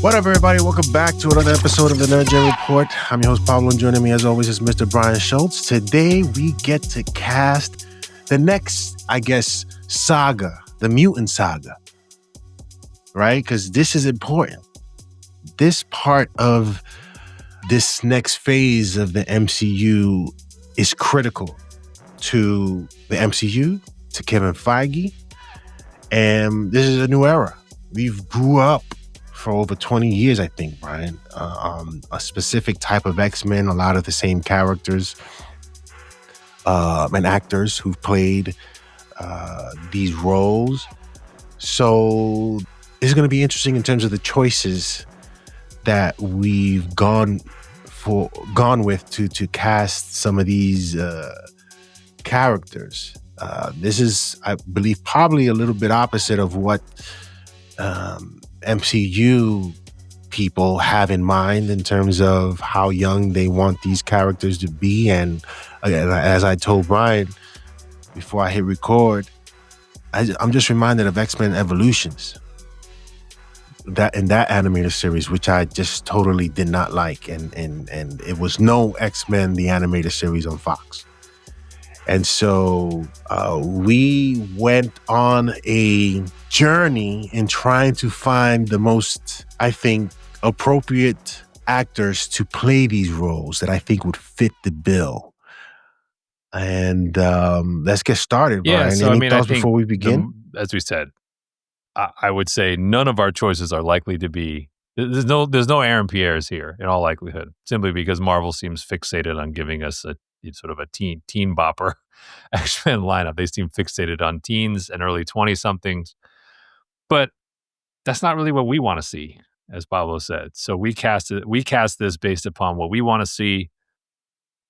What up, everybody? Welcome back to another episode of the Nerd Gen Report. I'm your host, Pablo, and joining me, as always, is Mr. Brian Schultz. Today, we get to cast the next, saga, the Mutant Saga, right? Because this is important. This part of this next phase of the MCU is critical to the MCU, to Kevin Feige, and this is a new era. We've grew up for over 20 years, I think, Brian. A specific type of X-Men, a lot of the same characters and actors who've played these roles. So it's going to be interesting in terms of the choices that we've gone with to cast some of these characters. This is, I believe, probably a little bit opposite of what MCU people have in mind in terms of how young they want these characters to be. And as I told Brian before I hit record, I'm just reminded of X-Men Evolutions, that in that animated series, which I just totally did not like, and it was no X-Men the animated series on Fox. And so we went on a journey in trying to find the most, I think, appropriate actors to play these roles that I think would fit the bill. And let's get started, Brian. Yeah, so Any thoughts I think before we begin? as we said, I would say none of our choices are likely to be. There's no Aaron Pierres here in all likelihood, simply because Marvel seems fixated on giving us a sort of a teen bopper X-Men lineup. They seem fixated on teens and early 20-somethings. But that's not really what we want to see, as Pablo said. So we cast this based upon what we want to see.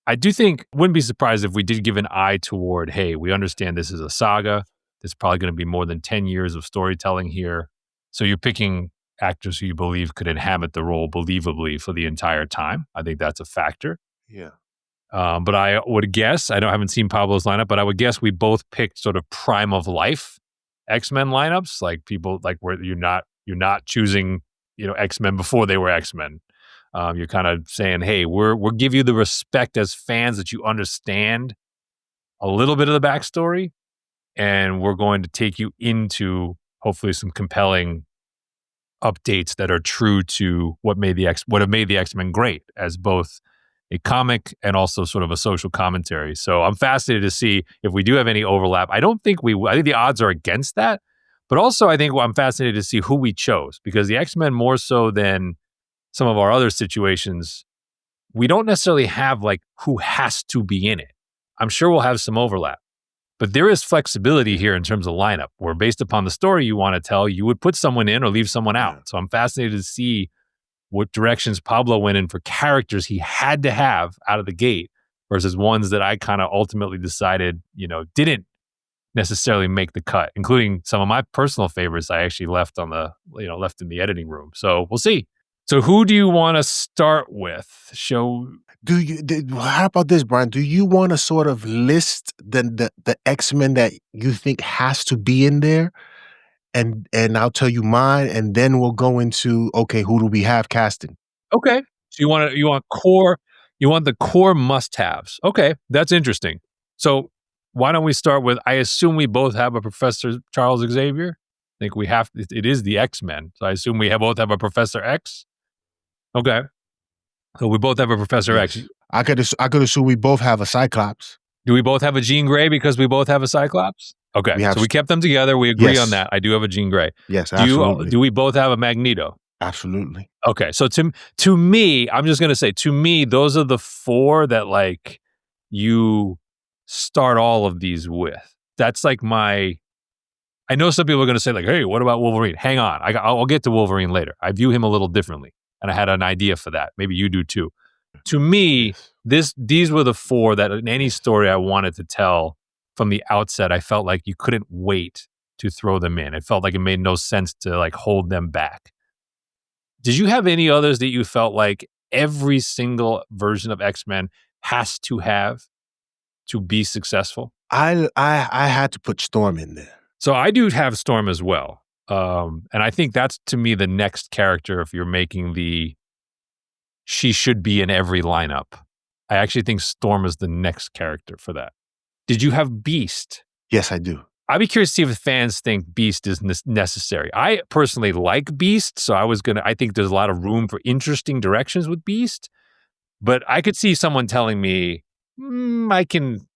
I do think, wouldn't be surprised if we did give an eye toward, hey, we understand this is a saga. There's probably going to be more than 10 years of storytelling here. So you're picking actors who you believe could inhabit the role believably for the entire time. I think that's a factor. Yeah. But I would guess, I haven't seen Pablo's lineup, but I would guess we both picked sort of prime of life X-Men lineups, like people like where you're not choosing, X-Men before they were X-Men. You're kind of saying, hey, we'll give you the respect as fans that you understand a little bit of the backstory, and we're going to take you into hopefully some compelling updates that are true to what have made the X-Men great as both a comic and also sort of a social commentary. So I'm fascinated to see if we do have any overlap. I think the odds are against that, but also I think I'm fascinated to see who we chose, because the X-Men, more so than some of our other situations, we don't necessarily have like who has to be in it. I'm sure we'll have some overlap, but there is flexibility here in terms of lineup, where based upon the story you want to tell, you would put someone in or leave someone out. So I'm fascinated to see what directions Pablo went in for characters he had to have out of the gate versus ones that I kind of ultimately decided, didn't necessarily make the cut, including some of my personal favorites I actually left in the editing room. So we'll see. So who do you want to start with? How about this, Brian? Do you want to sort of list the X-Men that you think has to be in there? And I'll tell you mine, and then we'll go into, okay, who do we have casting? Okay. So you want the core must-haves. Okay, that's interesting. So why don't we start with, I assume we both have a Professor Charles Xavier? I think we have, it is the X-Men. So I assume we both have a Professor X? Okay. So we both have a Professor X. I could assume we both have a Cyclops. Do we both have a Jean Grey because we both have a Cyclops? Okay, so we kept them together. We agree on that. I do have a Jean Grey. Yes, absolutely. Do we both have a Magneto? Absolutely. Okay, so to me, I'm just going to say, to me, those are the four that like you start all of these with. That's like I know some people are going to say like, hey, what about Wolverine? Hang on, I'll get to Wolverine later. I view him a little differently, and I had an idea for that. Maybe you do too. To me, these were the four that in any story I wanted to tell from the outset, I felt like you couldn't wait to throw them in. It felt like it made no sense to like hold them back. Did you have any others that you felt like every single version of X-Men has to have to be successful? I had to put Storm in there. So I do have Storm as well. And I think that's, to me, the next character if you're making she should be in every lineup. I actually think Storm is the next character for that. Did you have Beast? Yes, I do. I'd be curious to see if fans think Beast is necessary. I personally like Beast, so I think there's a lot of room for interesting directions with Beast. But I could see someone telling me, I can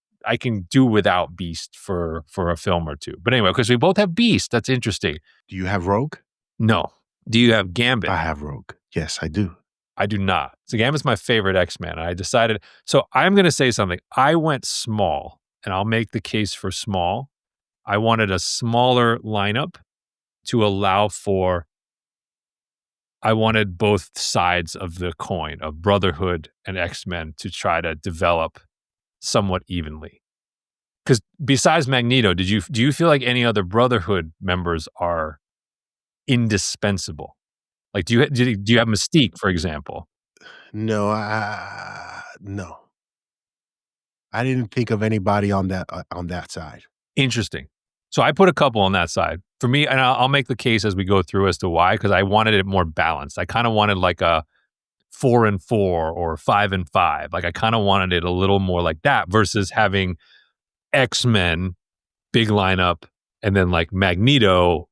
do without Beast for a film or two. But anyway, because we both have Beast, that's interesting. Do you have Rogue? No. Do you have Gambit? I have Rogue. Yes, I do. I do not. So Gambit's my favorite X-Men. I decided, so I'm going to say something. I went small, and I'll make the case for small. I wanted a smaller lineup to allow for, I wanted both sides of the coin of Brotherhood and X-Men to try to develop somewhat evenly. Because besides Magneto, do you feel like any other Brotherhood members are indispensable? Like, do you have Mystique, for example? No, no. I didn't think of anybody on that side. Interesting. So I put a couple on that side. For me, and I'll make the case as we go through as to why, because I wanted it more balanced. I kind of wanted like a 4-4 or 5-5. Like, I kind of wanted it a little more like that versus having X-Men, big lineup, and then like Magneto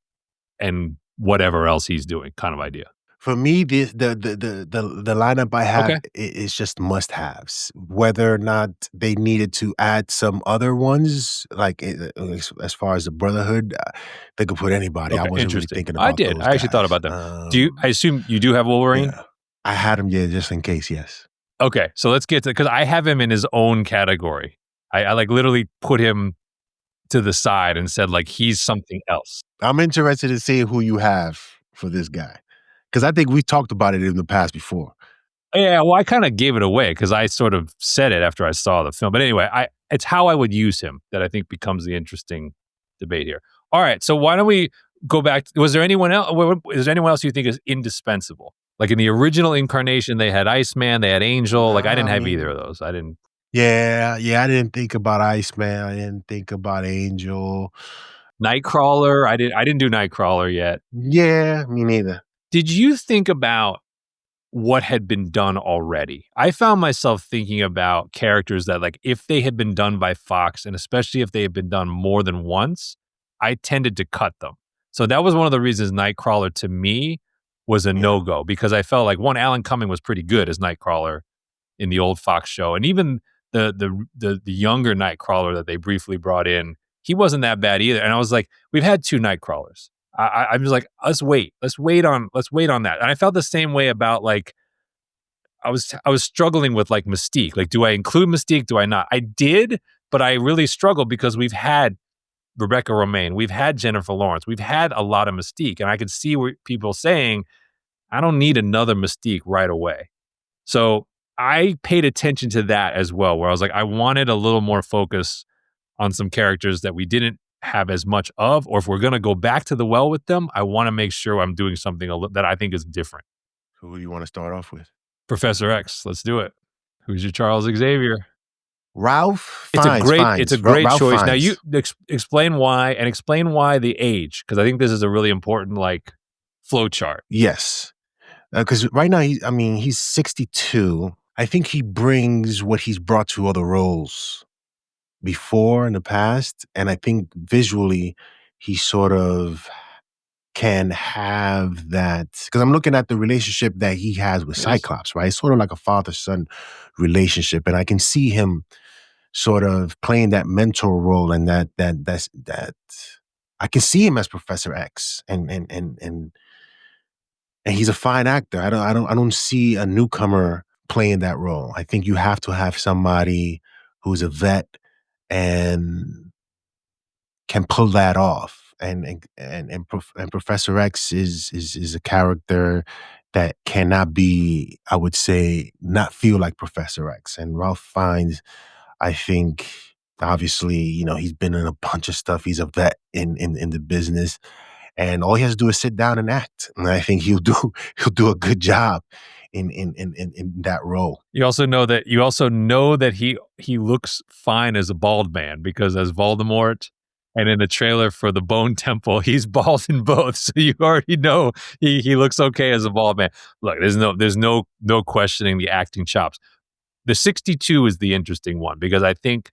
and whatever else he's doing kind of idea. For me, the lineup I have is just must-haves. Whether or not they needed to add some other ones, like as far as the Brotherhood, they could put anybody. I wasn't really thinking about. I did. Those I actually guys. thought about them. I assume you do have Wolverine? Yeah. I had him, just in case. Yes. Okay, so let's get to, because I have him in his own category. I like literally put him to the side and said like he's something else. I'm interested in seeing who you have for this guy. Because I think we talked about it in the past before. Yeah, well, I kind of gave it away because I sort of said it after I saw the film. But anyway, it's how I would use him that I think becomes the interesting debate here. All right, so why don't we go back? Was there anyone else? Is there anyone else you think is indispensable? Like in the original incarnation, they had Iceman, they had Angel. Like I didn't have either of those. I didn't. Yeah, I didn't think about Iceman. I didn't think about Angel. Nightcrawler. I didn't do Nightcrawler yet. Yeah, me neither. Did you think about what had been done already? I found myself thinking about characters that, like, if they had been done by Fox, and especially if they had been done more than once, I tended to cut them. So that was one of the reasons Nightcrawler to me was a no-go, because I felt like, one, Alan Cumming was pretty good as Nightcrawler in the old Fox show, and even the younger Nightcrawler that they briefly brought in, he wasn't that bad either. And I was like, we've had two Nightcrawlers. I'm just like, let's wait on that. And I felt the same way about, like, I was struggling with like Mystique. Like, do I include Mystique? Do I not? I did, but I really struggled because we've had Rebecca Romijn, we've had Jennifer Lawrence, we've had a lot of Mystique, and I could see where people saying, I don't need another Mystique right away. So I paid attention to that as well, where I was like, I wanted a little more focus on some characters that we didn't have as much of, or if we're going to go back to the well with them, I want to make sure I'm doing something that I think is different. Who do you want to start off with? Professor X. Let's do it. Who's your Charles Xavier? Ralph Fiennes. It's a great Ralph choice. Fiennes. Now you explain why, and explain why the age, because I think this is a really important like flow chart. Yes, because right now he's 62. I think he brings what he's brought to other roles before in the past, and I think visually he sort of can have that, because I'm looking at the relationship that he has with Cyclops, right? It's sort of like a father-son relationship, and I can see him sort of playing that mentor role, and that I can see him as Professor X, and he's a fine actor. I don't see a newcomer playing that role. I think you have to have somebody who's a vet and can pull that off. And Professor X is a character that cannot be, I would say, not feel like Professor X. And Ralph Fiennes, I think, obviously, he's been in a bunch of stuff. He's a vet in the business, and all he has to do is sit down and act. And I think he'll do a good job in that role. You also know that he looks fine as a bald man, because as Voldemort, And in the trailer for the Bone Temple, he's bald in both, so you already know he looks okay as a bald man. Look, there's no questioning the acting chops. The 62 is the interesting one because I think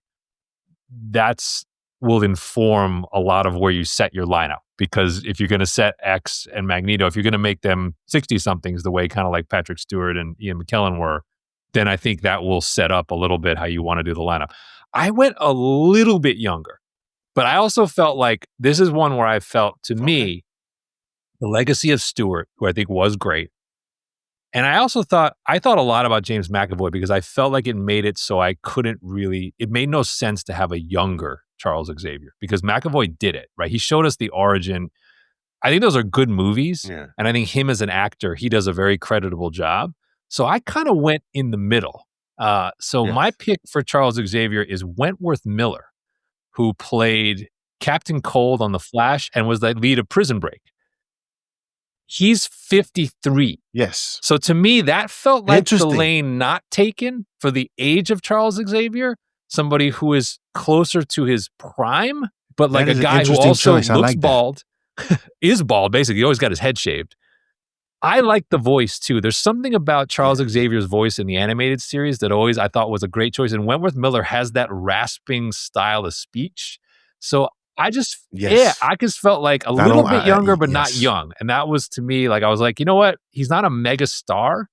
that's will inform a lot of where you set your lineup. Because if you're going to set X and Magneto, if you're going to make them 60 somethings, the way kind of like Patrick Stewart and Ian McKellen were, then I think that will set up a little bit how you want to do the lineup. I went a little bit younger. But I also felt like this is one where I felt, to me, the legacy of Stewart, who I think was great. And I also thought a lot about James McAvoy because I felt like it made it so it made no sense to have a younger Charles Xavier because McAvoy did it, right? He showed us the origin. I think those are good movies. Yeah. And I think him as an actor, he does a very creditable job. So I kind of went in the middle. My pick for Charles Xavier is Wentworth Miller, who played Captain Cold on The Flash and was the lead of Prison Break. He's 53. Yes. So to me, that felt like the lane not taken for the age of Charles Xavier, somebody who is closer to his prime, but like a guy who also looks bald, is bald, basically. He always got his head shaved. I like the voice too. There's something about Charles Xavier's voice in the animated series that always I thought was a great choice. And Wentworth Miller has that rasping style of speech. So I just felt like a little bit younger, but not young. And that was to me, like, I was like, you know what? He's not a mega star,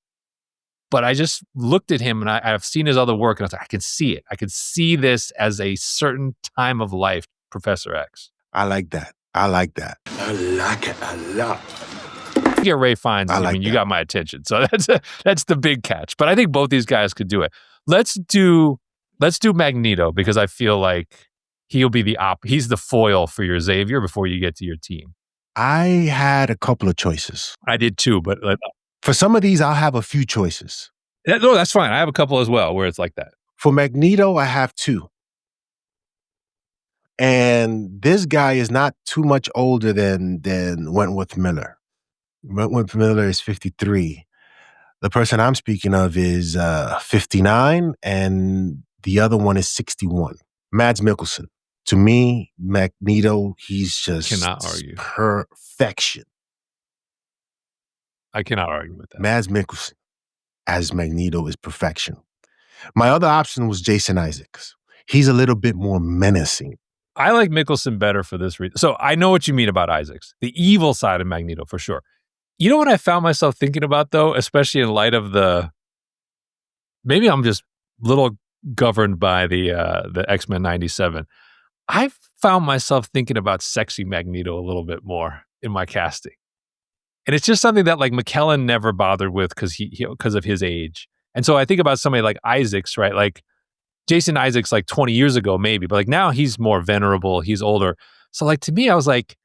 but I just looked at him and I've seen his other work and I was like, I can see it. I can see this as a certain time of life, Professor X. I like that. I like it a lot. Get Ray Fiennes. You got my attention. So that's the big catch. But I think both these guys could do it. Let's do Magneto because I feel like he'll be he's the foil for your Xavier before you get to your team. I had a couple of choices. I did too, but for some of these, I'll have a few choices. No, that's fine. I have a couple as well where it's like that. For Magneto, I have two. And this guy is not too much older than Wentworth Miller. Wentworth Miller is 53. The person I'm speaking of is 59, and the other one is 61. Mads Mikkelsen. To me, Magneto, he's just cannot argue. Perfection. I cannot argue with that. Mads Mikkelsen as Magneto is perfection. My other option was Jason Isaacs. He's a little bit more menacing. I like Mikkelsen better for this reason. So I know what you mean about Isaacs, the evil side of Magneto for sure. You know what I found myself thinking about though, especially in light of maybe I'm just a little governed by the X-Men 97. I found myself thinking about sexy Magneto a little bit more in my casting. And it's just something that like McKellen never bothered with because of his age. And so I think about somebody like Isaacs, right? Like Jason Isaacs like 20 years ago maybe, but like now he's more venerable, he's older. So like to me, I was like,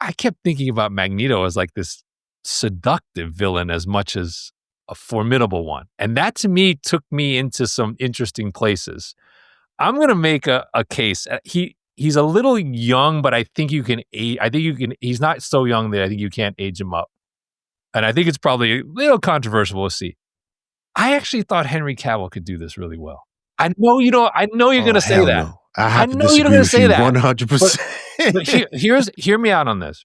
I kept thinking about Magneto as like this seductive villain as much as a formidable one. And that to me took me into some interesting places. I'm going to make a case. He's a little young, but I think you can age. He's not so young that I think you can't age him up. And I think it's probably a little controversial. We'll see. I actually thought Henry Cavill could do this really well. I know you don't. I know you're going to say that. No. I know you're going to say that 100%. But hear me out on this.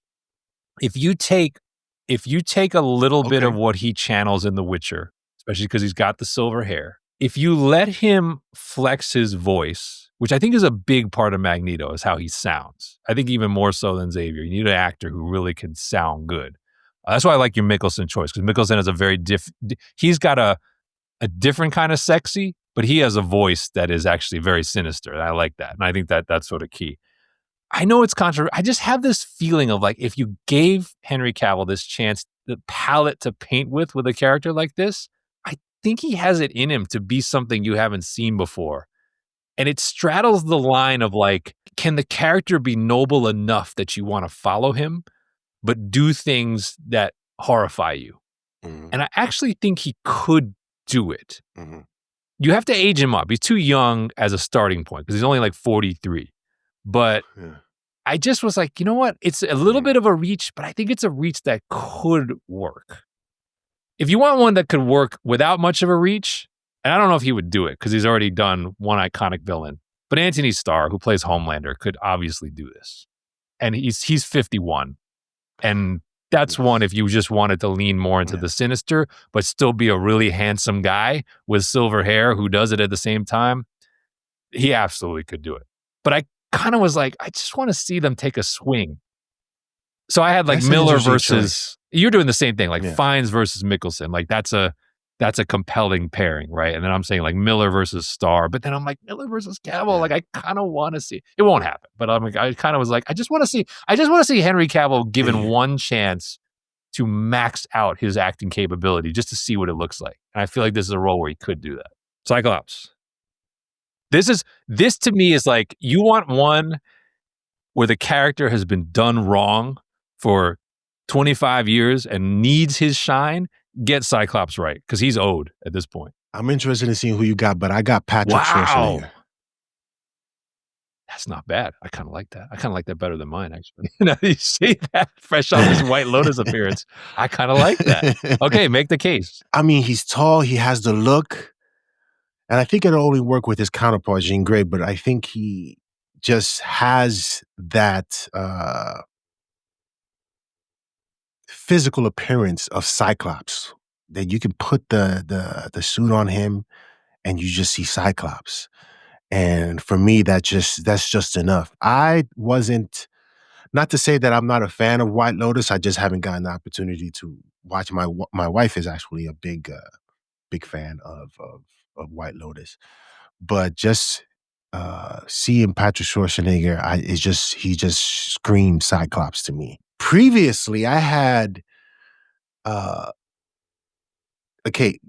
If you take a little bit of what he channels in The Witcher, especially because he's got the silver hair, if you let him flex his voice, which I think is a big part of Magneto, is how he sounds. I think even more so than Xavier. You need an actor who really can sound good. That's why I like your Mikkelsen choice, because Mikkelsen has a very he's got a different kind of sexy, but he has a voice that is actually very sinister. And I like that. And I think that's sort of key. I know it's controversial. I just have this feeling of like, if you gave Henry Cavill this chance, the palette to paint with a character like this, I think he has it in him to be something you haven't seen before. And it straddles the line of like, can the character be noble enough that you want to follow him, but do things that horrify you? Mm-hmm. And I actually think he could do it. Mm-hmm. You have to age him up. He's too young as a starting point because he's only like 43. But I just was like, you know what? It's a little bit of a reach, but I think it's a reach that could work. If you want one that could work without much of a reach, and I don't know if he would do it because he's already done one iconic villain, But Anthony Starr, who plays Homelander, could obviously do this. And he's 51. And that's one if you just wanted to lean more into the sinister, but still be a really handsome guy with silver hair who does it at the same time. He absolutely could do it. But I kind of was like, I just want to see them take a swing. So I had like That's Miller versus, you're doing the same thing, like Yeah. Fiennes versus Mikkelsen. Like that's a compelling pairing, right? And then I'm saying like Miller versus Starr, but then I'm like Miller versus Cavill. Like I kind of want to see. It won't happen, but I'm like, I kind of was like, I just want to see Henry Cavill given one chance to max out his acting capability just to see what it looks like. And I feel like this is a role where he could do that. Cyclops. This to me is like, you want one where the character has been done wrong for 25 years and needs his shine. Get Cyclops right, because he's owed at this point. I'm interested in seeing who you got, but I got Patrick Schwarzenegger. That's not bad. I kind of like that. I kind of like that better than mine, actually. Now you see that fresh off his White Lotus appearance. I kind of like that. Okay, make the case. I mean, he's tall. He has the look. And I think it'll only work with his counterpart, Jean Grey, but I think he just has that physical appearance of Cyclops, that you can put the suit on him and you just see Cyclops. And for me, that's just enough. I wasn't, not to say that I'm not a fan of White Lotus. I just haven't gotten the opportunity to watch. My wife is actually a big fan of White Lotus, but just seeing Patrick Schwarzenegger, he just screamed Cyclops to me. Previously, I had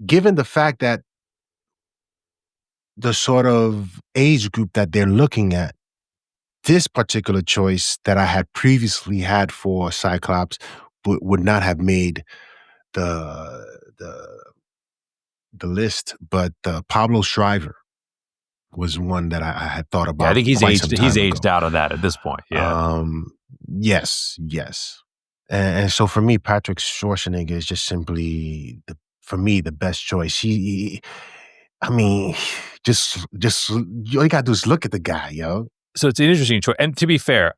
given the fact that the sort of age group that they're looking at, this particular choice that I had previously had for Cyclops would not have made the list, but Pablo Schreiber was one that I had thought about. Yeah, I think he's aged ago. out of that at this point. Yeah. Yes. And so for me, Patrick Schwarzenegger is just simply the best choice. I mean, just all you gotta do is look at the guy, yo. So it's an interesting choice. And to be fair,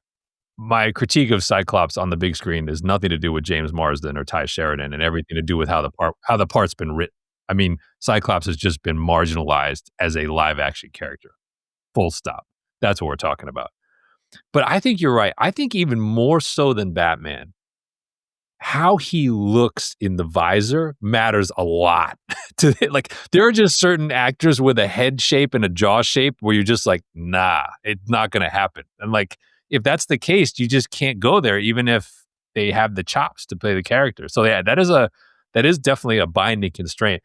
my critique of Cyclops on the big screen has nothing to do with James Marsden or Ty Sheridan and everything to do with how the part's been written. I mean, Cyclops has just been marginalized as a live action character. Full stop. That's what we're talking about. But I think you're right. I think even more so than Batman, how he looks in the visor matters a lot. Like, there are just certain actors with a head shape and a jaw shape where you're just like, nah, it's not going to happen. And like, if that's the case, you just can't go there, even if they have the chops to play the character. So yeah, that is definitely a binding constraint.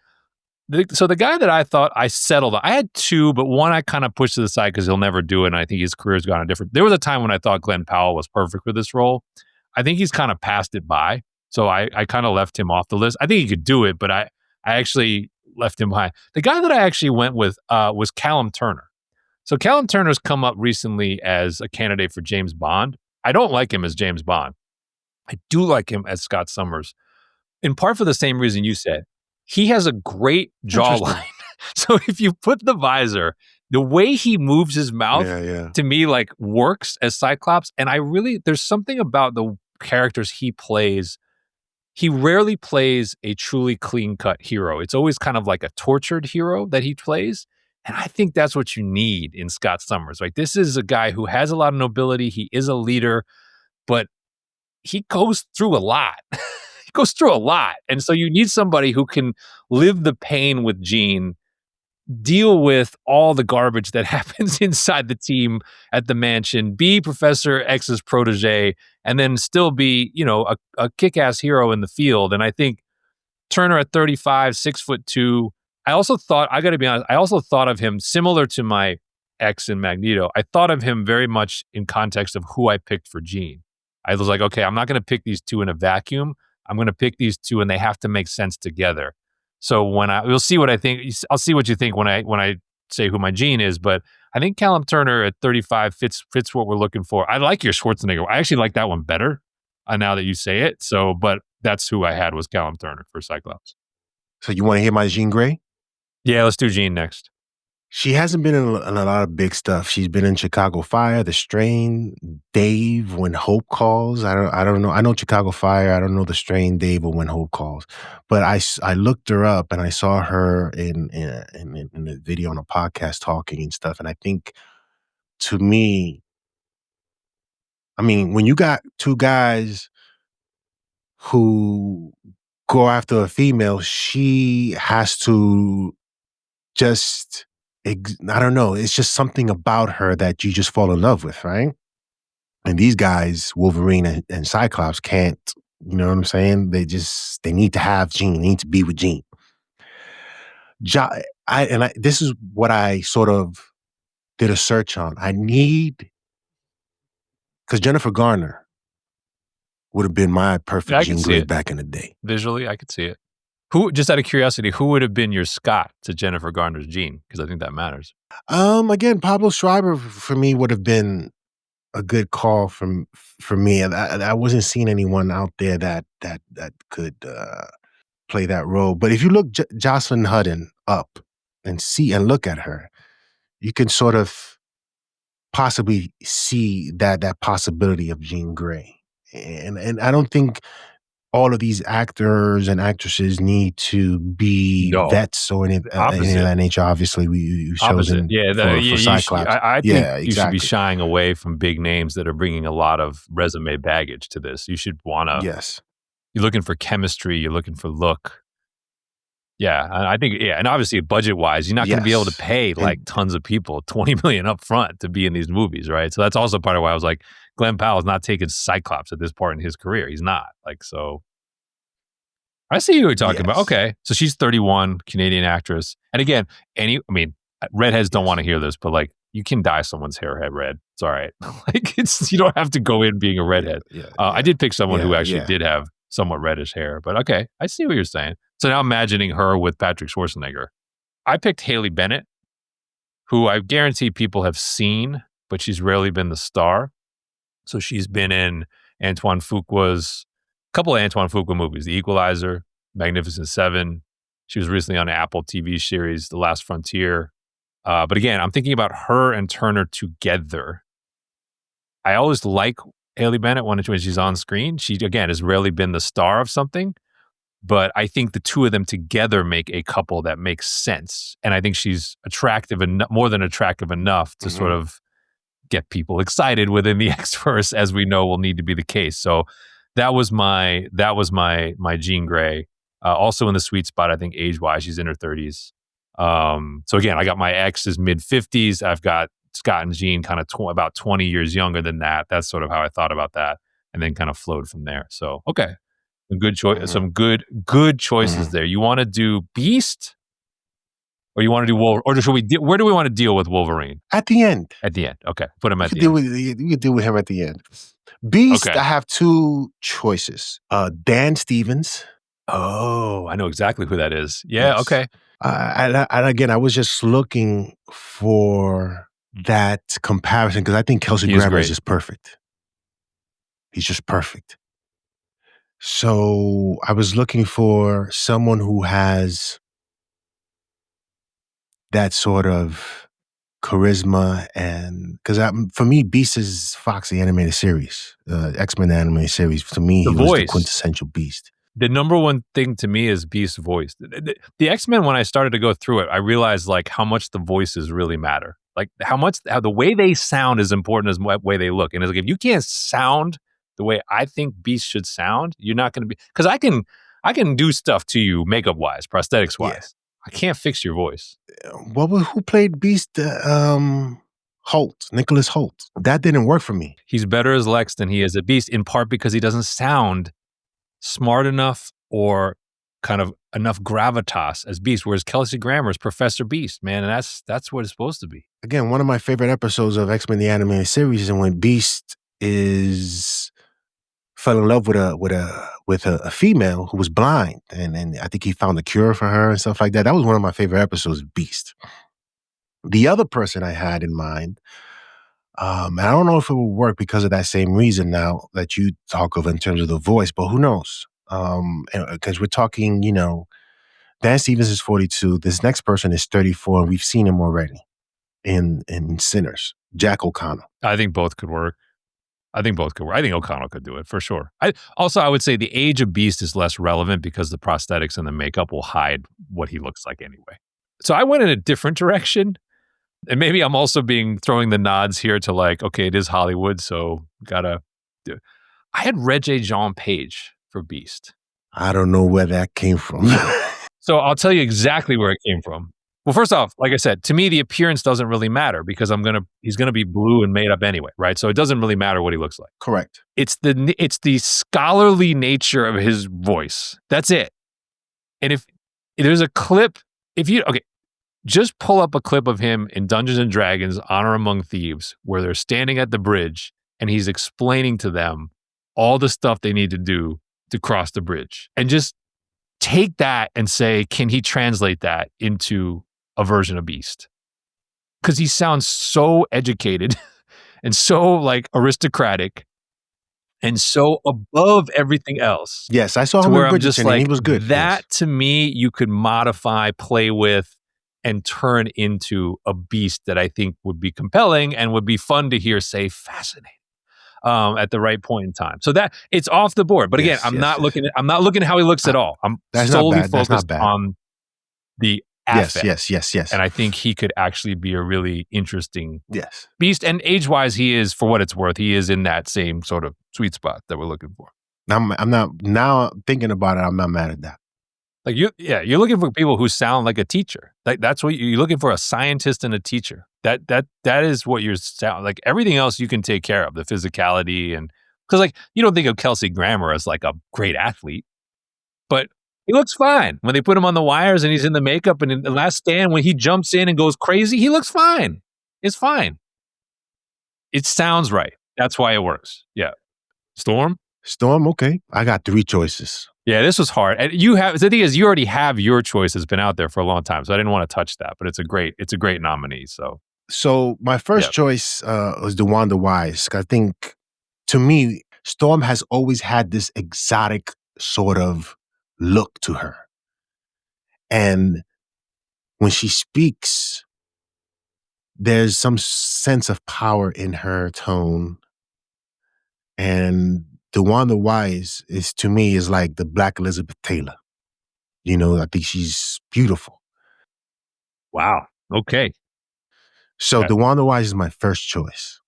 So the guy that I thought I settled on, I had two, but one I kind of pushed to the side because he'll never do it, and I think his career's gone a different. There was a time when I thought Glenn Powell was perfect for this role. I think he's kind of passed it by. So I kind of left him off the list. I think he could do it, but I actually left him behind. The guy that I actually went with was Callum Turner. So Callum Turner's come up recently as a candidate for James Bond. I don't like him as James Bond. I do like him as Scott Summers, in part for the same reason you said. He has a great jawline. So if you put the visor, the way he moves his mouth to me like works as Cyclops. And there's something about the characters he plays. He rarely plays a truly clean-cut hero. It's always kind of like a tortured hero that he plays. And I think that's what you need in Scott Summers. Like, this is a guy who has a lot of nobility. He is a leader, but he goes through a lot. He goes through a lot. And so you need somebody who can live the pain with Jean, deal with all the garbage that happens inside the team at the mansion, be Professor X's protege, and then still be, a kick-ass hero in the field. And I think Turner at 35, 6'2". I got to be honest, I also thought of him similar to my X and Magneto. I thought of him very much in context of who I picked for Jean. I was like, okay, I'm not going to pick these two in a vacuum. I'm going to pick these two and they have to make sense together. So we'll see what I think. I'll see what you think when I say who my Jean is, but I think Callum Turner at 35 fits what we're looking for. I like your Schwarzenegger. I actually like that one better now that you say it. So, but that's who I had was Callum Turner for Cyclops. So you want to hear my Jean Grey? Yeah, let's do Jean next. She hasn't been in a lot of big stuff. She's been in Chicago Fire, The Strain, Dave, When Hope Calls. I don't know. I know Chicago Fire. I don't know The Strain, Dave, or When Hope Calls. But I looked her up and I saw her in the video on a podcast talking and stuff. And I think, to me, I mean, when you got two guys who go after a female, she has to just, I don't know, it's just something about her that you just fall in love with, right? And these guys, Wolverine and Cyclops, can't, you know what I'm saying? They need to have Jean, they need to be with Jean. This is what I sort of did a search on. Because Jennifer Garner would have been my perfect Jean Grey back in the day. Visually, I could see it. Who, just out of curiosity, who would have been your Scott to Jennifer Garner's Jean? Because I think that matters. Again, Pablo Schreiber for me would have been a good call for me. I wasn't seeing anyone out there that could play that role. But if you look Jocelyn Hutton up and look at her, you can sort of possibly see that possibility of Jean Grey. And I don't think all of these actors and actresses need to be vets or anything of that nature. Obviously, we've chosen for Cyclops. I think you should be shying away from big names that are bringing a lot of resume baggage to this. You should want to. Yes. You're looking for chemistry. You're looking for look. Yeah, I think, and obviously budget-wise, you're not going to be able to pay like tons of people $20 million up front to be in these movies, right? So that's also part of why I was like, Glenn Powell's not taking Cyclops at this point in his career. He's not. Like, so I see who you're talking about. Okay, so she's 31, Canadian actress. And again, redheads don't want to hear this, but like, you can dye someone's hair red. It's all right. Like, you don't have to go in being a redhead. I did pick someone who actually did have somewhat reddish hair, but okay, I see what you're saying. So now imagining her with Patrick Schwarzenegger. I picked Haley Bennett, who I guarantee people have seen, but she's rarely been the star. So she's been in a couple of Antoine Fuqua movies, The Equalizer, Magnificent Seven. She was recently on an Apple TV series, The Last Frontier. But again, I'm thinking about her and Turner together. I always like Haley Bennett when she's on screen. She, again, has rarely been the star of something. But I think the two of them together make a couple that makes sense. And I think she's attractive enough, more than attractive enough to sort of get people excited within the X-verse, as we know will need to be the case. So that was my Jean Grey. Also in the sweet spot, I think age-wise, she's in her 30s. So again, I got my X's mid-50s. I've got Scott and Jean kind of about 20 years younger than that. That's sort of how I thought about that, and then kind of flowed from there. So, okay. Some good choices there. You want to do Beast, or you want to do Wolverine, or should we? Where do we want to deal with Wolverine? At the end. At the end. Okay, put him at the end. You can deal with him at the end. Beast. Okay. I have two choices. Dan Stevens. Oh, I know exactly who that is. Yeah. Yes. Okay. And again, I was just looking for that comparison because I think Kelsey Grammer is just perfect. He's just perfect. So I was looking for someone who has that sort of charisma, and because for me, Beast is Fox, the animated series, X-Men animated series. To me, he was the quintessential Beast. The number one thing to me is Beast's voice. The X-Men, when I started to go through it, I realized like how much the voices really matter. Like how the way they sound is important as the way they look. And it's like, if you can't sound the way I think Beast should sound, you're not going to be, because I can do stuff to you makeup wise, prosthetics wise. Yeah. I can't fix your voice. Who played Beast? Nicholas Hoult. That didn't work for me. He's better as Lex than he is a Beast, in part because he doesn't sound smart enough or kind of enough gravitas as Beast, whereas Kelsey Grammer is Professor Beast, man, and that's what it's supposed to be. Again, one of my favorite episodes of X-Men the Animated Series is when Beast fell in love with a female who was blind, and I think he found a cure for her and stuff like that. That was one of my favorite episodes of Beast. The other person I had in mind, and I don't know if it will work because of that same reason now that you talk of in terms of the voice, but who knows? Because we're talking, Dan Stevens is 42. This next person is 34, and we've seen him already in Sinners. Jack O'Connell. I think both could work. I think O'Connell could do it for sure. I would say the age of Beast is less relevant because the prosthetics and the makeup will hide what he looks like anyway. So I went in a different direction. And maybe I'm also throwing the nods here to like, okay, it is Hollywood, so gotta do it. I had Regé-Jean Page for Beast. I don't know where that came from. So I'll tell you exactly where it came from. Well, first off, like I said, to me, the appearance doesn't really matter because he's gonna be blue and made up anyway, right? So it doesn't really matter what he looks like. Correct. It's the scholarly nature of his voice. That's it. And if there's a clip, just pull up a clip of him in Dungeons and Dragons: Honor Among Thieves, where they're standing at the bridge and he's explaining to them all the stuff they need to do to cross the bridge. And just take that and say, can he translate that into a version of Beast? Because he sounds so educated and so like aristocratic and so above everything else. Yes, I saw him in Bridgerton and he was good. That to me, you could modify, play with, and turn into a Beast that I think would be compelling and would be fun to hear say fascinating at the right point in time. So that it's off the board. But again, I'm not looking at how he looks at all. I'm solely focused on the affect. Yes. And I think he could actually be a really interesting Yes. Beast. And age-wise, he is, for what it's worth, he is in that same sort of sweet spot that we're looking for. I'm not, now thinking about it, I'm not mad at that. Like you're looking for people who sound like a teacher. Like that's what you're looking for, a scientist and a teacher. That is what you're sound like. Everything else you can take care of, the physicality, and because like you don't think of Kelsey Grammer as like a great athlete, but he looks fine when they put him on the wires and he's in the makeup and in the Last Stand when he jumps in and goes crazy, he looks fine. It's fine. It sounds right. That's why it works. Yeah. Storm, okay. I got 3 choices. Yeah, this was hard. And the thing is, you already have your choice has been out there for a long time, so I didn't want to touch that. But it's a great nominee. So my first choice was DeWanda Wise. I think, to me, Storm has always had this exotic sort of look to her, and when she speaks, there's some sense of power in her tone, and DeWanda Wise to me is like the Black Elizabeth Taylor. I think she's beautiful. Wow. Okay. So DeWanda Wise is my first choice.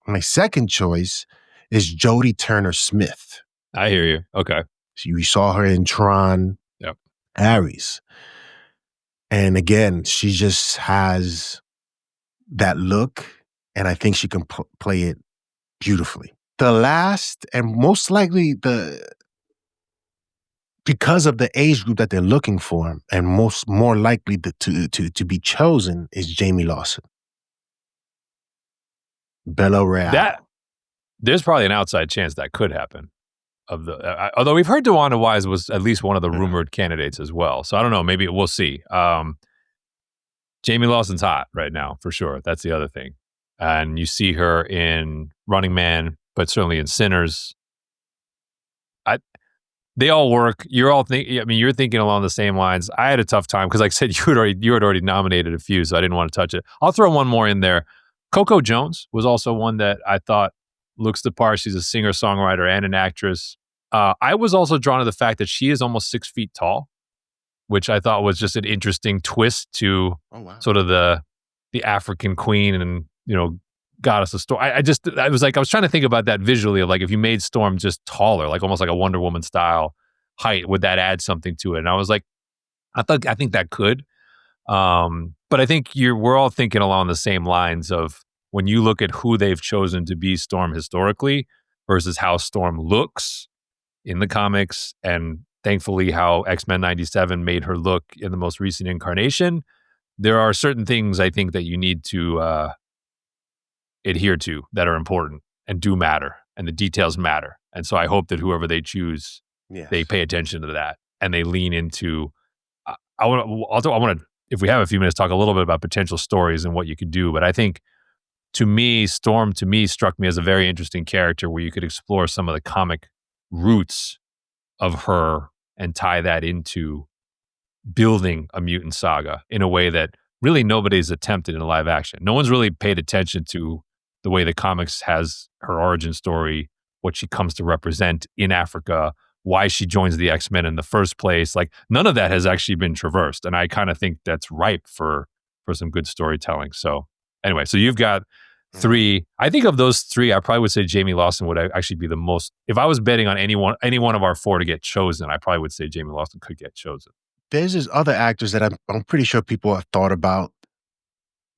My second choice is Jodie Turner-Smith. I hear you. Okay. So you saw her in Tron, Ares. And again, she just has that look, and I think she can play it beautifully. The last, and most likely because of the age group that they're looking for, and more likely to be chosen, is Jamie Lawson. Bella Real. There's probably an outside chance that could happen. Although we've heard DeWanda Wise was at least one of the rumored candidates as well. So I don't know. Maybe we'll see. Jamie Lawson's hot right now, for sure. That's the other thing. And you see her in Running Man, but certainly in Sinners. They all work. You're thinking along the same lines. I had a tough time because, like I said, you had already nominated a few, so I didn't want to touch it. I'll throw one more in there. Coco Jones was also one that I thought looks the part. She's a singer-songwriter and an actress. I was also drawn to the fact that she is almost 6 feet tall, which I thought was just an interesting twist to sort of the African queen and goddess of Storm. I was trying to think about that visually, of like if you made Storm just taller, like almost like a Wonder Woman style height, would that add something to it? And I was like, I think that could. But I think we're all thinking along the same lines of when you look at who they've chosen to be Storm historically versus how Storm looks in the comics, and thankfully how X-Men 97 made her look in the most recent incarnation. There are certain things I think that you need to adhere to that are important and do matter, and the details matter. And so I hope that whoever they choose, they pay attention to that and they lean into. I want to, if we have a few minutes, talk a little bit about potential stories and what you could do. But I think, Storm struck me as a very interesting character where you could explore some of the comic roots of her and tie that into building a mutant saga in a way that really nobody's attempted in live action. No one's really paid attention to the way the comics has her origin story, what she comes to represent in Africa, why she joins the X-Men in the first place. Like none of that has actually been traversed. And I kind of think that's ripe for some good storytelling. So anyway, so you've got 3. I think of those 3, I probably would say Jamie Lawson would actually be the most. If I was betting on any one of our 4 to get chosen, I probably would say Jamie Lawson could get chosen. There's just other actors that I'm pretty sure people have thought about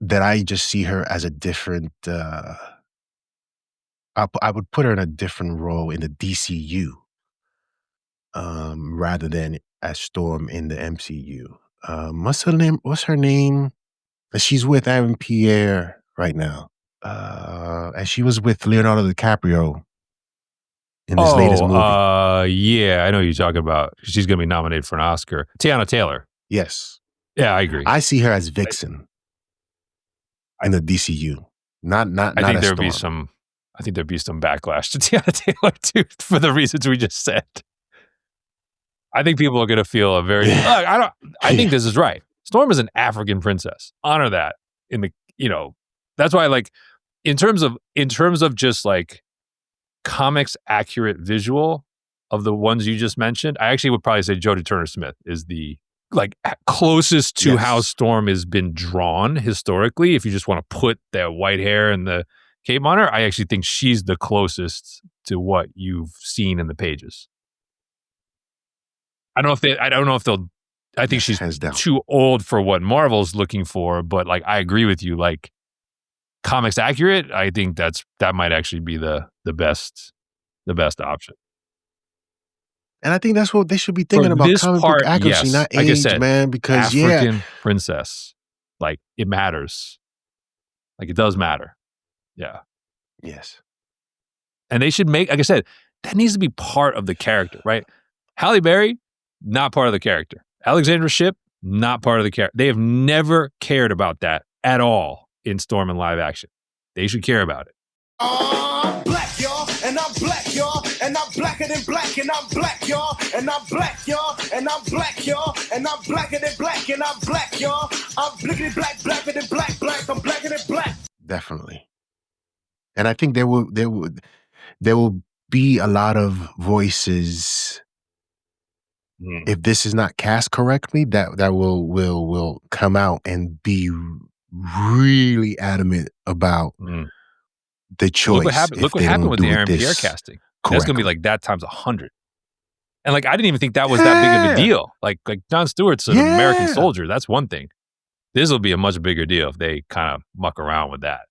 that I just see her as a different. I would put her in a different role in the DCU, rather than as Storm in the MCU. What's her name? She's with Aaron Pierre right now. And she was with Leonardo DiCaprio in his latest movie. Yeah, I know who you're talking about. She's going to be nominated for an Oscar. Tiana Taylor. Yes. Yeah, I agree. I see her as Vixen in the DCU. Not I think as there'd Storm. be some. I think there'd be some backlash to Tiana Taylor too for the reasons we just said. I think people are going to feel a very. I think this is right. Storm is an African princess. Honor that in the. That's why like in terms of just like comics accurate visual of the ones you just mentioned, I actually would probably say Jodie Turner-Smith is the like closest to how Storm has been drawn historically. If you just want to put the white hair and the cape on her, I actually think she's the closest to what you've seen in the pages. I don't know if they'll. I think she's too old for what Marvel's looking for, but like I agree with you. Like comics accurate, I think that might actually be the best option. And I think that's what they should be thinking about, comic book accuracy, not age, like I said, man. Because African princess, like it matters, like it does matter. Yeah. Yes. And they should make, like I said, that needs to be part of the character, right? Halle Berry, not part of the character. Alexandra Shipp, not part of the character. They have never cared about that at all in Storm and live action. They should care about it. I'm black, y'all, and I'm black, y'all, and I'm blacker than black, and I'm black, y'all, and I'm black, y'all, and I'm black, y'all, and I'm blacker than black, and I'm black, y'all. I'm blickety black, blacker than black, black, I'm blacker than black. Definitely. And I think there will be a lot of voices if this is not cast correctly that will come out and be really adamant about the choice. Look what happened with the Aaron Pierre casting. That's going to be like that times 100. And like I didn't even think that was that big of a deal. Like Jon Stewart's an American soldier. That's one thing. This will be a much bigger deal if they kind of muck around with that.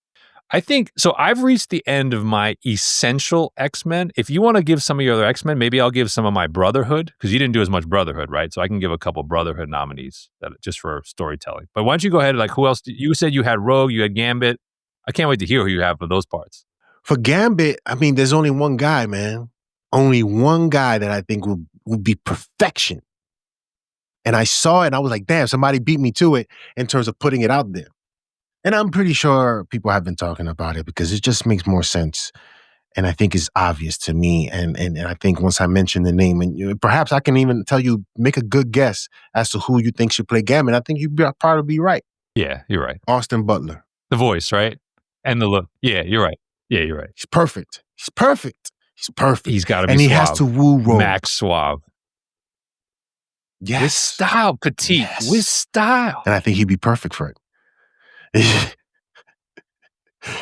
I think, so I've reached the end of my essential X-Men. If you want to give some of your other X-Men, maybe I'll give some of my Brotherhood, because you didn't do as much Brotherhood, right? So I can give a couple Brotherhood nominees just for storytelling. But why don't you go ahead, like who else? You said you had Rogue, you had Gambit. I can't wait to hear who you have for those parts. For Gambit, I mean, there's only one guy, man. Only one guy that I think will be perfection. And I saw it and I was like, damn, somebody beat me to it in terms of putting it out there. And I'm pretty sure people have been talking about it because it just makes more sense. And I think it's obvious to me. And I think once I mention the name, and perhaps I can even tell you, make a good guess as to who you think should play Gambit. I think you'd probably be right. Yeah, you're right. Austin Butler. The voice, right? And the look. Yeah, you're right. Yeah, you're right. He's perfect. He's perfect. He's perfect. He's got to be and suave. He has to woo Rogue. Max suave. Yes. With style, petite. Yes. With style. And I think he'd be perfect for it.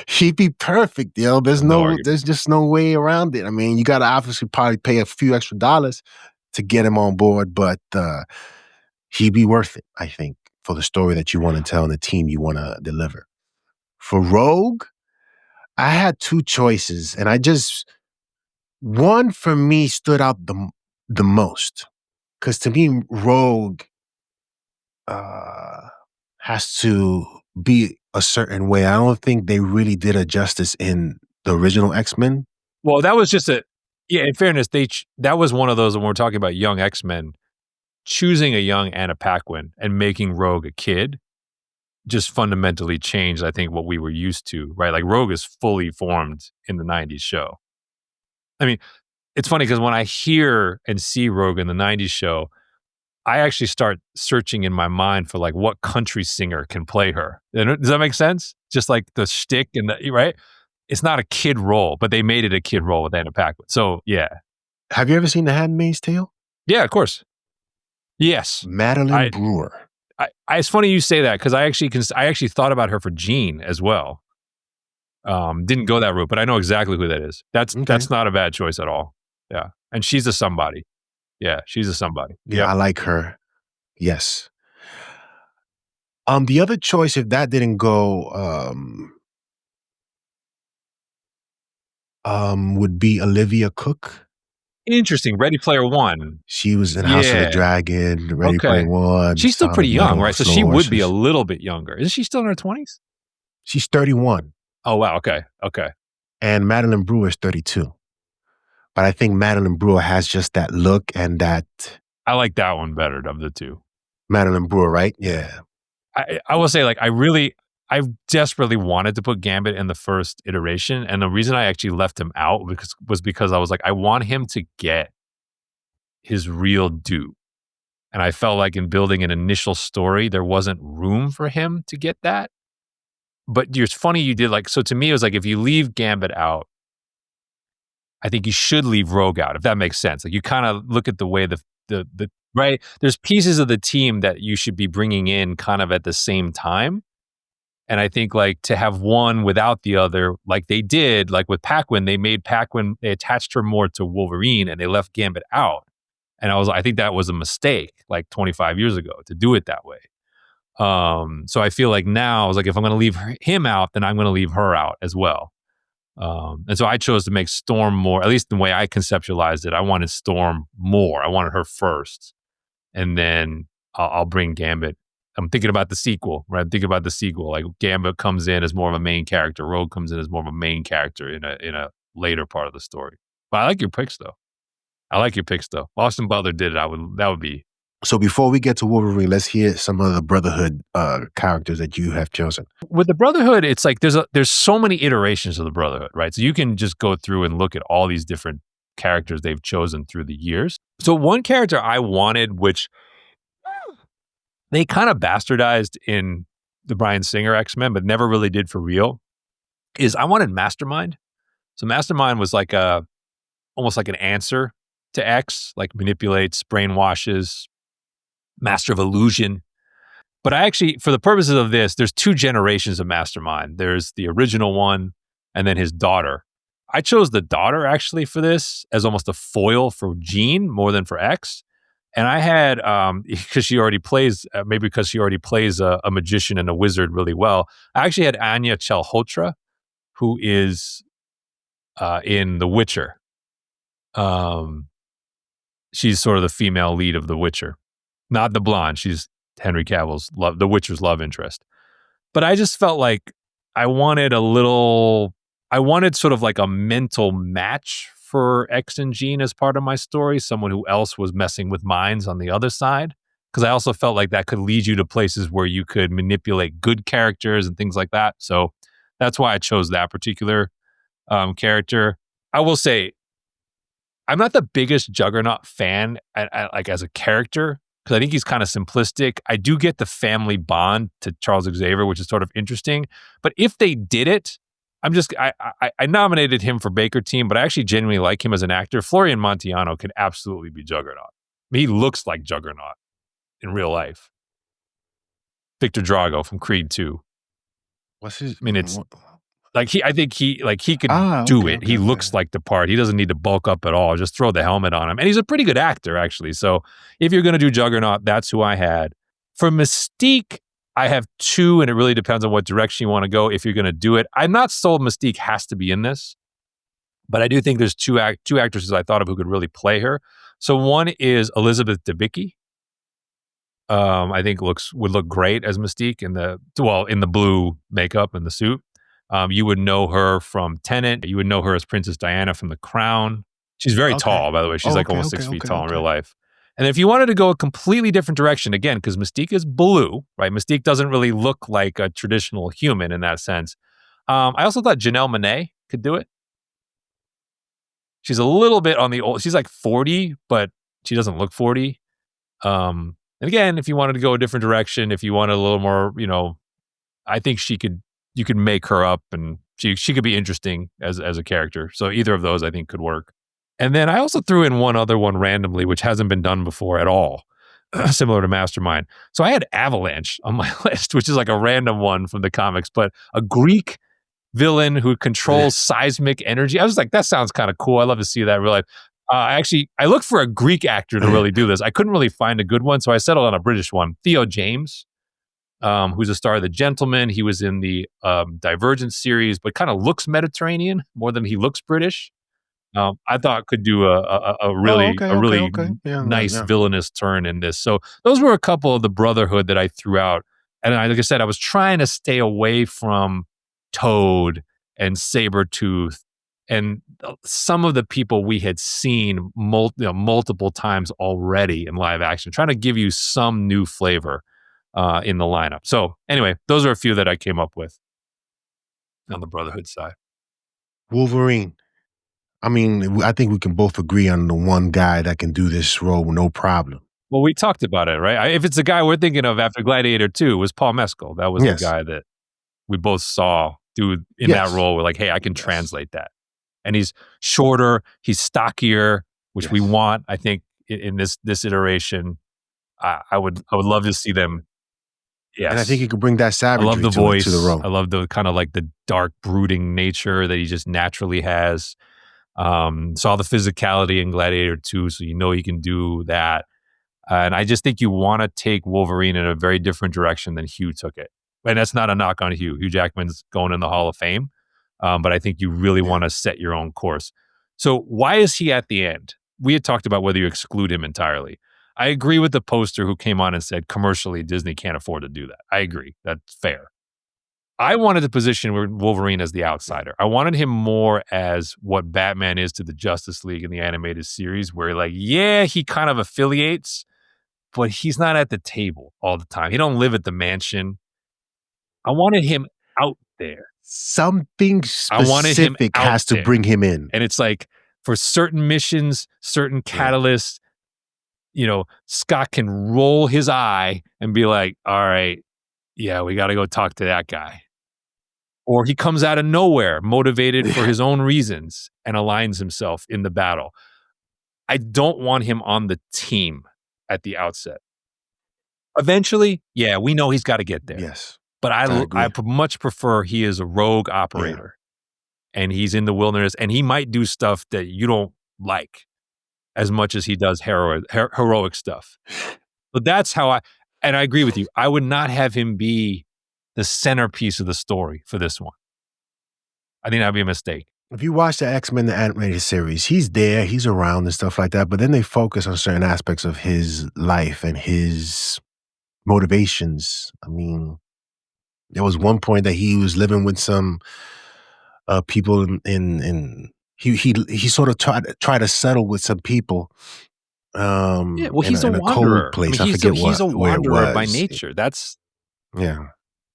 He'd be perfect, yo. There's just no way around it. I mean, you got to obviously probably pay a few extra dollars to get him on board, but he'd be worth it, I think, for the story that you want to tell and the team you want to deliver. For Rogue, I had two choices, and one for me stood out the most, because to me, Rogue has to be a certain way. I don't think they really did a justice in the original X-Men. Well, that was just in fairness, that was one of those when we're talking about young X-Men, choosing a young Anna Paquin and making Rogue a kid just fundamentally changed, I think, what we were used to, right? Like Rogue is fully formed in the 90s show. I mean, it's funny because when I hear and see Rogue in the 90s show, I actually start searching in my mind for like what country singer can play her. Does that make sense? Just like the shtick and the right. It's not a kid role, but they made it a kid role with Anna Paquin. So yeah, Have you ever seen The Handmaid's Tale? yeah, of course, yes. Madeline Brewer. It's funny you say that because I actually thought about her for Jean as well. Didn't go that route, but I know exactly who that is. That's not a bad choice at all. Yeah, and she's a somebody. Yeah, she's a somebody. Yeah, I like her. Yes. The other choice, if that didn't go, would be Olivia Cook. Interesting. Ready Player One. She was in House of the Dragon, Ready Player One. She's still pretty young, right? So she would be a Horses. little bit younger. Isn't she still in her 20s? She's 31. Oh, wow. Okay. And Madeline Brewer is 32. But I think Madeline Brewer has just that look and that. I like that one better of the two. Madeline Brewer, right? Yeah. I will say, like, I desperately wanted to put Gambit in the first iteration. And the reason I actually left him out was because I was like, I want him to get his real due. And I felt like in building an initial story, there wasn't room for him to get that. But it's funny you did like, so to me, it was like, if you leave Gambit out, I think you should leave Rogue out, if that makes sense. Like you kind of look at the way the right, there's pieces of the team that you should be bringing in kind of at the same time. And I think like to have one without the other, like they did, like with Paquin, they attached her more to Wolverine and they left Gambit out. And I think that was a mistake like 25 years ago to do it that way. So I feel like now I was like, if I'm going to leave him out, then I'm going to leave her out as well. And so I chose to make Storm more, at least the way I conceptualized it. I wanted Storm more. I wanted her first. And then I'll bring Gambit. I'm thinking about the sequel, right? I'm thinking about the sequel. Like Gambit comes in as more of a main character. Rogue comes in as more of a main character in a later part of the story. But I like your picks though. Austin Butler did it. That would be. So before we get to Wolverine, let's hear some of the Brotherhood characters that you have chosen. With the Brotherhood, it's like there's so many iterations of the Brotherhood, right? So you can just go through and look at all these different characters they've chosen through the years. So one character I wanted, which they kind of bastardized in the Bryan Singer X-Men, but never really did for real, is I wanted Mastermind. So Mastermind was like almost like an answer to X, like manipulates, brainwashes, master of illusion. But I actually, for the purposes of this, there's two generations of Mastermind. There's the original one and then his daughter. I chose the daughter actually for this as almost a foil for Jean more than for X. And I had, because she already plays, maybe because she already plays a magician and a wizard really well, I actually had Anya Chalhotra, who is in The Witcher. She's sort of the female lead of The Witcher. Not the blonde. She's Henry Cavill's The Witcher's love interest. But I just felt like I wanted sort of like a mental match for X and Jean as part of my story, someone who else was messing with minds on the other side. Because I also felt like that could lead you to places where you could manipulate good characters and things like that. So that's why I chose that particular character. I will say, I'm not the biggest Juggernaut fan, like as a character, because I think he's kind of simplistic. I do get the family bond to Charles Xavier, which is sort of interesting. But if they did it, I nominated him for Baker Team, but I actually genuinely like him as an actor. Florian Montiano could absolutely be Juggernaut. I mean, he looks like Juggernaut in real life. Victor Drago from Creed 2. What's his? I mean, it's like I think he could do it. He looks like the part. He doesn't need to bulk up at all. Just throw the helmet on him. And he's a pretty good actor, actually. So if you're going to do Juggernaut, that's who I had. For Mystique, I have two, and it really depends on what direction you want to go if you're going to do it. I'm not sold Mystique has to be in this, but I do think there's two actresses I thought of who could really play her. So one is Elizabeth Debicki. I think would look great as Mystique in the blue makeup and the suit. You would know her from Tenet. You would know her as Princess Diana from The Crown. She's very tall, by the way. She's almost 6 feet tall in real life. And if you wanted to go a completely different direction, again, because Mystique is blue, right? Mystique doesn't really look like a traditional human in that sense. I also thought Janelle Monáe could do it. She's a little bit on the old. She's like 40, but she doesn't look 40. And again, if you wanted to go a different direction, if you wanted a little more, I think you could make her up and she could be interesting as a character. So either of those I think could work. And then I also threw in one other one randomly, which hasn't been done before at all, similar to Mastermind. So I had Avalanche on my list, which is like a random one from the comics, but a Greek villain who controls seismic energy. I was like, that sounds kind of cool. I'd love to see that in real life. I looked for a Greek actor to really do this. I couldn't really find a good one, so I settled on a British one. Theo James, who's a star of The Gentleman. He was in the Divergent series, but kind of looks Mediterranean more than he looks British. I thought could do a really nice villainous turn in this. So those were a couple of the Brotherhood that I threw out. And like I said, I was trying to stay away from Toad and Sabretooth and some of the people we had seen multiple times already in live action, trying to give you some new flavor in the lineup. So anyway, those are a few that I came up with on the Brotherhood side. Wolverine. I mean, I think we can both agree on the one guy that can do this role with no problem. Well, we talked about it, right? If it's the guy we're thinking of after Gladiator 2, was Paul Mescal. That was the guy that we both saw do in that role. We're like, hey, I can translate that. And he's shorter, he's stockier, which we want, I think, in this iteration. I would love to see them. Yes. And I think he could bring that savagery I love the voice. To the role. I love the kind of like the dark, brooding nature that he just naturally has. Saw the physicality in Gladiator 2, so he can do that. And I just think you want to take Wolverine in a very different direction than Hugh took it. And that's not a knock on Hugh. Hugh Jackman's going in the Hall of Fame. But I think you really want to set your own course. So why is he at the end? We had talked about whether you exclude him entirely. I agree with the poster who came on and said commercially Disney can't afford to do that. I agree. That's fair. I wanted to position Wolverine as the outsider. I wanted him more as what Batman is to the Justice League in the animated series, where he kind of affiliates, but he's not at the table all the time. He don't live at the mansion. I wanted him out there. Something specific has to bring him in. And it's like for certain missions, certain catalysts, Scott can roll his eye and be like, all right, yeah, we got to go talk to that guy. Or he comes out of nowhere, motivated for his own reasons, and aligns himself in the battle. I don't want him on the team at the outset. Eventually, we know he's got to get there. Yes. But I much prefer he is a rogue operator and he's in the wilderness and he might do stuff that you don't like as much as he does heroic stuff. But that's how I agree with you. I would not have him be the centerpiece of the story for this one. I think that'd be a mistake. If you watch the X-Men, the animated series, he's there, he's around and stuff like that, but then they focus on certain aspects of his life and his motivations. I mean, there was one point that he was living with some people he sort of tried to settle with some people. He's a wanderer. Place. I mean, he's a wanderer by nature. That's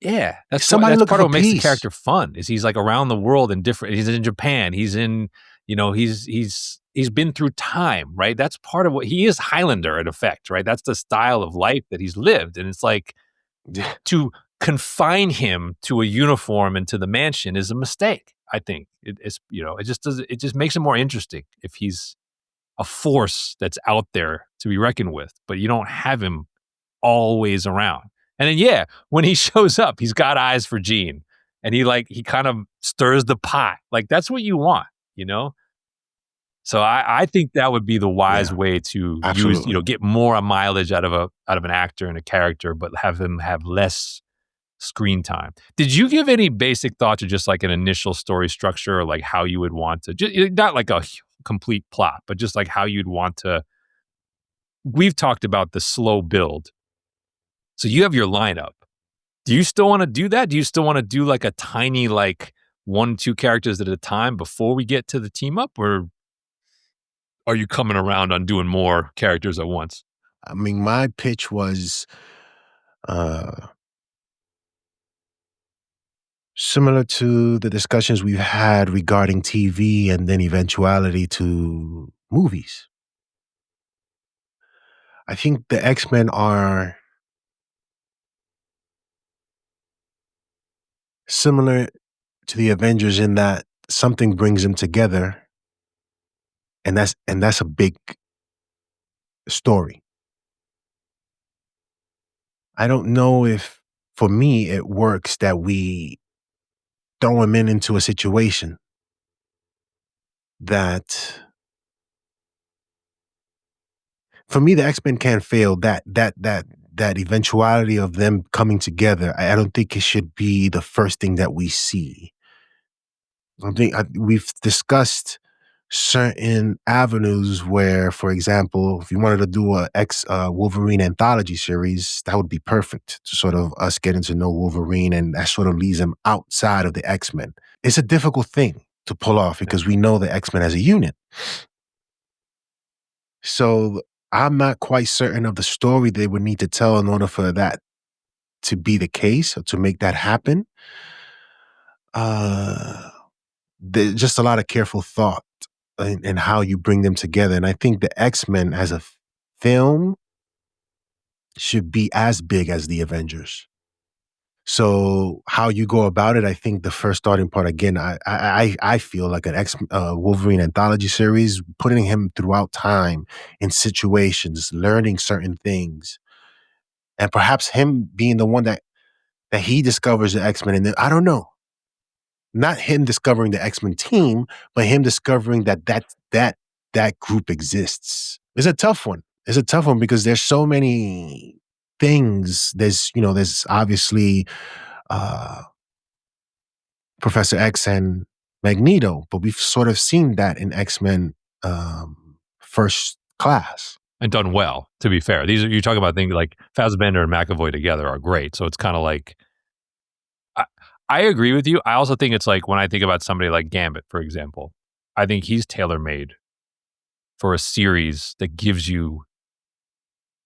that's part of what makes the character fun. Is he's like around the world and different. He's in Japan. He's in he's been through time, right? That's part of what he is. Highlander in effect, right? That's the style of life that he's lived, and it's like to confine him to a uniform and to the mansion is a mistake. I think it just makes it more interesting if he's a force that's out there to be reckoned with, but you don't have him always around. And then when he shows up, he's got eyes for Jean, and he kind of stirs the pot. Like that's what you want, So I think that would be the wise way to use, get more mileage out of an actor and a character, but have him have less screen time. Did you give any basic thought to just like an initial story structure, or like how you would want to, not like a complete plot, but just like how you'd want to? We've talked about the slow build. So you have your lineup. Do you still want to do that? Do you still want to do like a tiny, like 1-2 characters at a time before we get to the team up, or are you coming around on doing more characters at once? I mean, my pitch was similar to the discussions we've had regarding TV and then eventuality to movies. I think the X-Men are similar to the Avengers in that something brings them together, and that's a big story. I don't know if, for me, it works that we throw him into a situation that, for me, the X-Men can't fail. That eventuality of them coming together, I don't think it should be the first thing that we see. I think we've discussed certain avenues where, for example, if you wanted to do a Wolverine anthology series, that would be perfect to sort of us getting to know Wolverine, and that sort of leaves him outside of the X-Men. It's a difficult thing to pull off because we know the X-Men as a unit. So I'm not quite certain of the story they would need to tell in order for that to be the case or to make that happen. There's just a lot of careful thought in how you bring them together. And I think the X-Men as a film should be as big as the Avengers. So how you go about it, I think the first starting part, again, I feel like an Wolverine anthology series, putting him throughout time in situations, learning certain things, and perhaps him being the one that he discovers the X-Men. And then, I don't know, not him discovering the X-Men team, but him discovering that group exists. It's a tough one. It's a tough one because there's so many things. There's obviously Professor X and Magneto, but we've sort of seen that in X-Men First Class. And done well, to be fair. You're talking about things like Fassbender and McAvoy together are great. So it's kind of like, I agree with you. I also think it's like when I think about somebody like Gambit, for example, I think he's tailor-made for a series that gives you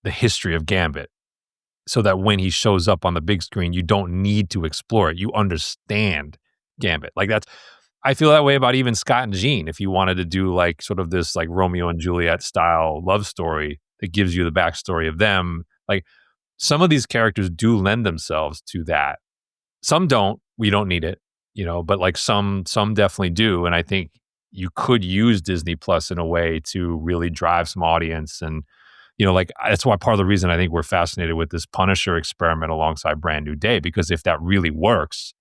the history of Gambit so that when he shows up on the big screen, you don't need to explore it. You understand Gambit. Like I feel that way about even Scott and Jean. If you wanted to do like sort of this like Romeo and Juliet style love story that gives you the backstory of them, like some of these characters do lend themselves to that. Some don't. We don't need it, but like some definitely do. And I think you could use Disney Plus in a way to really drive some audience. And, like that's why part of the reason I think we're fascinated with this Punisher experiment alongside Brand New Day, because if that really works,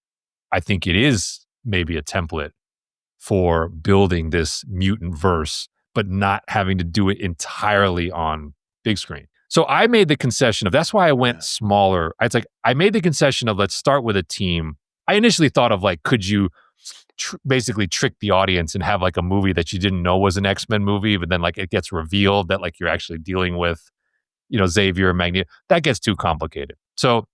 I think it is maybe a template for building this mutant verse, but not having to do it entirely on big screen. So I made the concession of, that's why I went smaller. It's like, I made the concession of, let's start with a team. I initially thought of like, could you basically trick the audience and have like a movie that you didn't know was an X-Men movie, but then like it gets revealed that like you're actually dealing with, Xavier and Magneto. That gets too complicated. So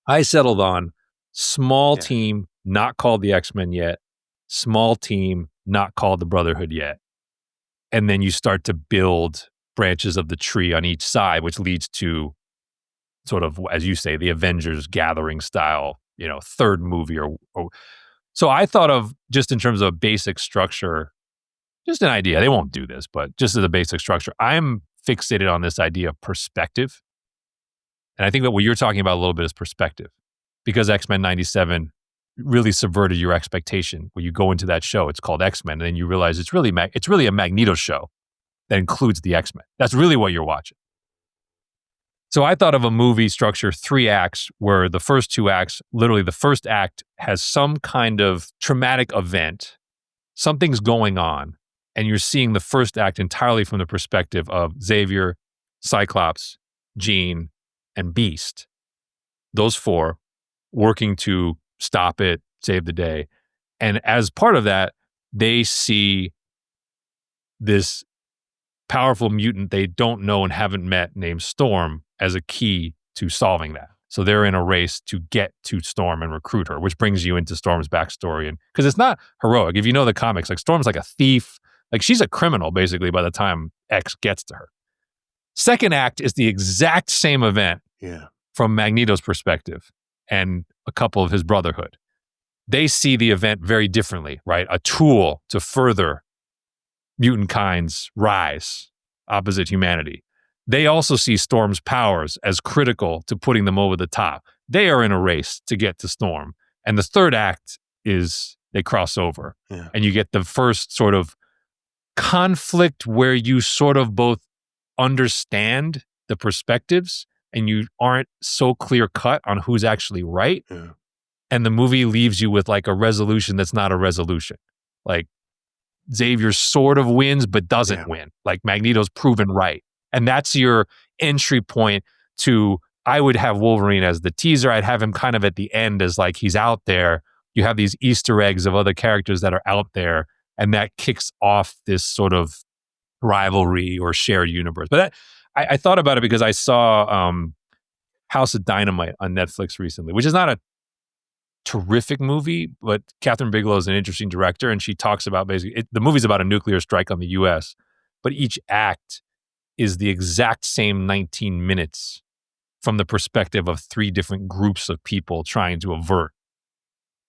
I settled on small team, not called the X-Men yet, small team, not called the Brotherhood yet. And then you start to build branches of the tree on each side, which leads to sort of, as you say, the Avengers gathering style, third movie or so I thought of, just in terms of a basic structure, just an idea. They won't do this, but just as a basic structure, I'm fixated on this idea of perspective. And I think that what you're talking about a little bit is perspective, because X-Men 97 really subverted your expectation. When you go into that show, it's called X-Men, and then you realize it's really a Magneto show that includes the X-Men. That's really what you're watching. So I thought of a movie structure, 3 acts, where the first 2 acts, literally the first act has some kind of traumatic event. Something's going on, and you're seeing the first act entirely from the perspective of Xavier, Cyclops, Jean, and Beast. Those 4 working to stop it, save the day. And as part of that, they see this powerful mutant they don't know and haven't met named Storm as a key to solving that. So they're in a race to get to Storm and recruit her, which brings you into Storm's backstory. And because it's not heroic, if you know the comics, like Storm's like a thief, like she's a criminal basically by the time X gets to her. Second act is the exact same event from Magneto's perspective and a couple of his Brotherhood. They see the event very differently, right? A tool to further mutant kind's rise opposite humanity. they also see Storm's powers as critical to putting them over the top. They are in a race to get to Storm. And the third act is they cross over. Yeah. And you get the first sort of conflict where you sort of both understand the perspectives and you aren't so clear cut on who's actually right. Yeah. And the movie leaves you with like a resolution that's not a resolution. Like Xavier sort of wins, but doesn't win. Like Magneto's proven right. And that's your entry point to, I would have Wolverine as the teaser. I'd have him kind of at the end as like he's out there. You have these Easter eggs of other characters that are out there, and that kicks off this sort of rivalry or shared universe. But I thought about it because I saw House of Dynamite on Netflix recently, which is not a terrific movie, but Catherine Bigelow is an interesting director, and she talks about basically the movie's about a nuclear strike on the U.S., but each act is the exact same 19 minutes from the perspective of 3 different groups of people trying to avert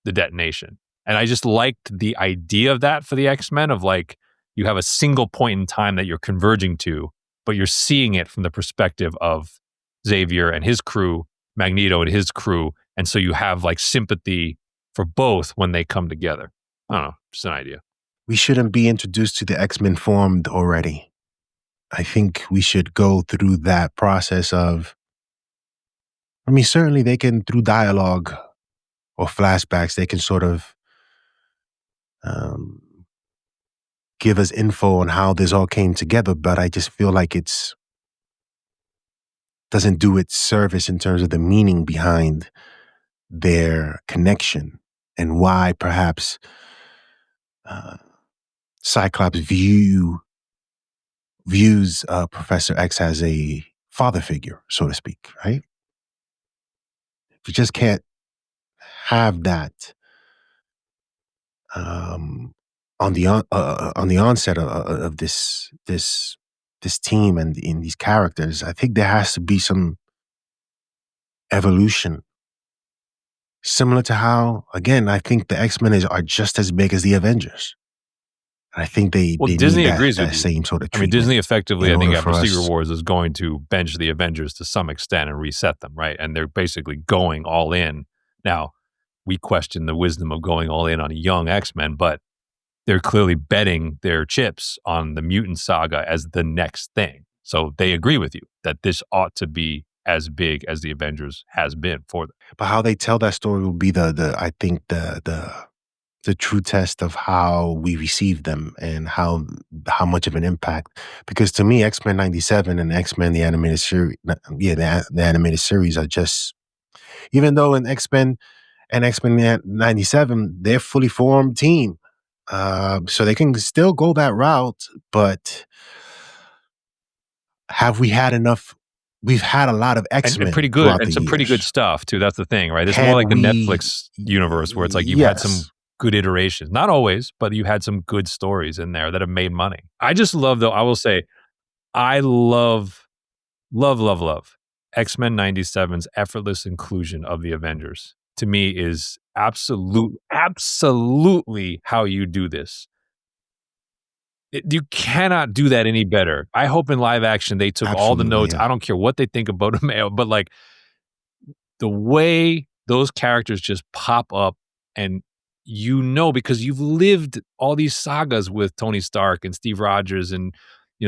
the detonation. And I just liked the idea of that for the X-Men, of like, you have a single point in time that you're converging to, but you're seeing it from the perspective of Xavier and his crew, Magneto and his crew. And so you have like sympathy for both when they come together. I don't know, just an idea. We shouldn't be introduced to the X-Men formed already. I think we should go through that process of, I mean, certainly they can, through dialogue or flashbacks, they can sort of give us info on how this all came together, but I just feel like it's doesn't do it service in terms of the meaning behind their connection and why perhaps Cyclops views Professor X as a father figure, so to speak, right? You just can't have that on the onset of this team and in these characters. I think there has to be some evolution, similar to how, again, I think the X-Men are just as big as the Avengers. I think they Disney need agrees that with you. same sort of I mean, treatment. Disney effectively, I think, after for us- Secret Wars is going to bench the Avengers to some extent and reset them, right? And they're basically going all in. Now, we question the wisdom of going all in on a young X-Men, but they're clearly betting their chips on the Mutant Saga as the next thing. So they agree with you that this ought to be as big as the Avengers has been for them. But how they tell that story will be I think the true test of how we receive them and how much of an impact. Because to me, X-Men 97 and X-Men the animated series, the animated series are just, even though in X-Men and X-Men 97, they're fully formed team. So they can still go that route, but have we had enough? We've had a lot of X-Men. And pretty good, and some pretty good stuff too. That's the thing, right? It's more like the Netflix universe where it's like you've had some good iterations. Not always, but you had some good stories in there that have made money. I just love, though, I will say, I love X-Men 97's effortless inclusion of the Avengers. To me is absolutely how you do this. You cannot do that any better. I hope in live action they took all the notes. Yeah. I don't care what they think about them, but like the way those characters just pop up, and because you've lived all these sagas with Tony Stark and Steve Rogers and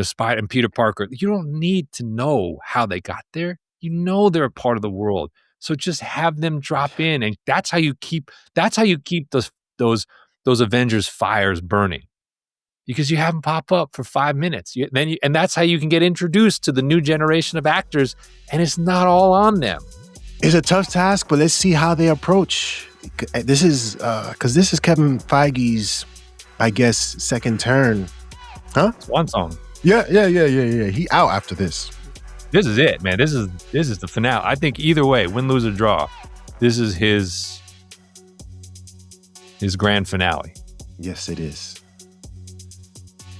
Spider and Peter Parker. You don't need to know how they got there. They're a part of the world. So just have them drop in, and that's how you keep those Avengers fires burning. Because you have them pop up for 5 minutes. And that's how you can get introduced to the new generation of actors, and it's not all on them. It's a tough task, but let's see how they approach. This is because this is Kevin Feige's, I guess, second turn. Huh? It's one song. Yeah. He out after this. This is it, man. This is the finale. I think either way, win, lose, or draw, this is his grand finale. Yes, it is.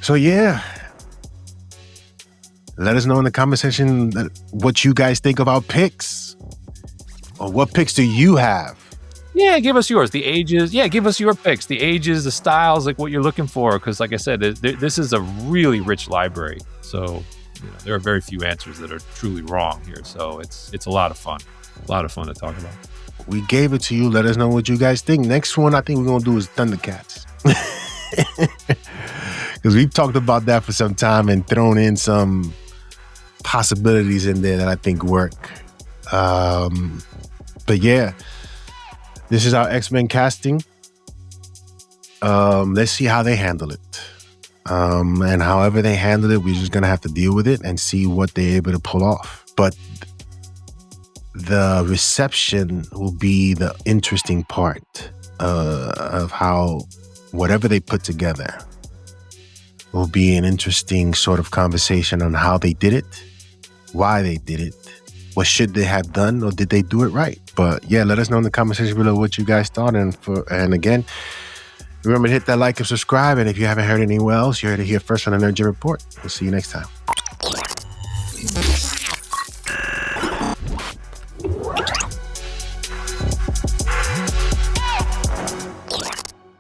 So yeah, let us know in the comment section what you guys think of our picks, or what picks do you have? Yeah, give us yours. The ages. Yeah, give us your picks. The ages, the styles, like what you're looking for. Because like I said, this is a really rich library. So there are very few answers that are truly wrong here. So it's a lot of fun. A lot of fun to talk about. We gave it to you. Let us know what you guys think. Next one I think we're going to do is Thundercats. Because we've talked about that for some time and thrown in some possibilities in there that I think work. But yeah, this is our X-Men casting. Let's see how they handle it. And however they handle it, we're just going to have to deal with it and see what they're able to pull off. But the reception will be the interesting part of how whatever they put together will be an interesting sort of conversation on how they did it, why they did it, what should they have done, or did they do it right? But yeah, let us know in the comment section below what you guys thought. And again, remember to hit that like and subscribe. And if you haven't heard anywhere else, you're here to hear first on the Nerd Report. We'll see you next time.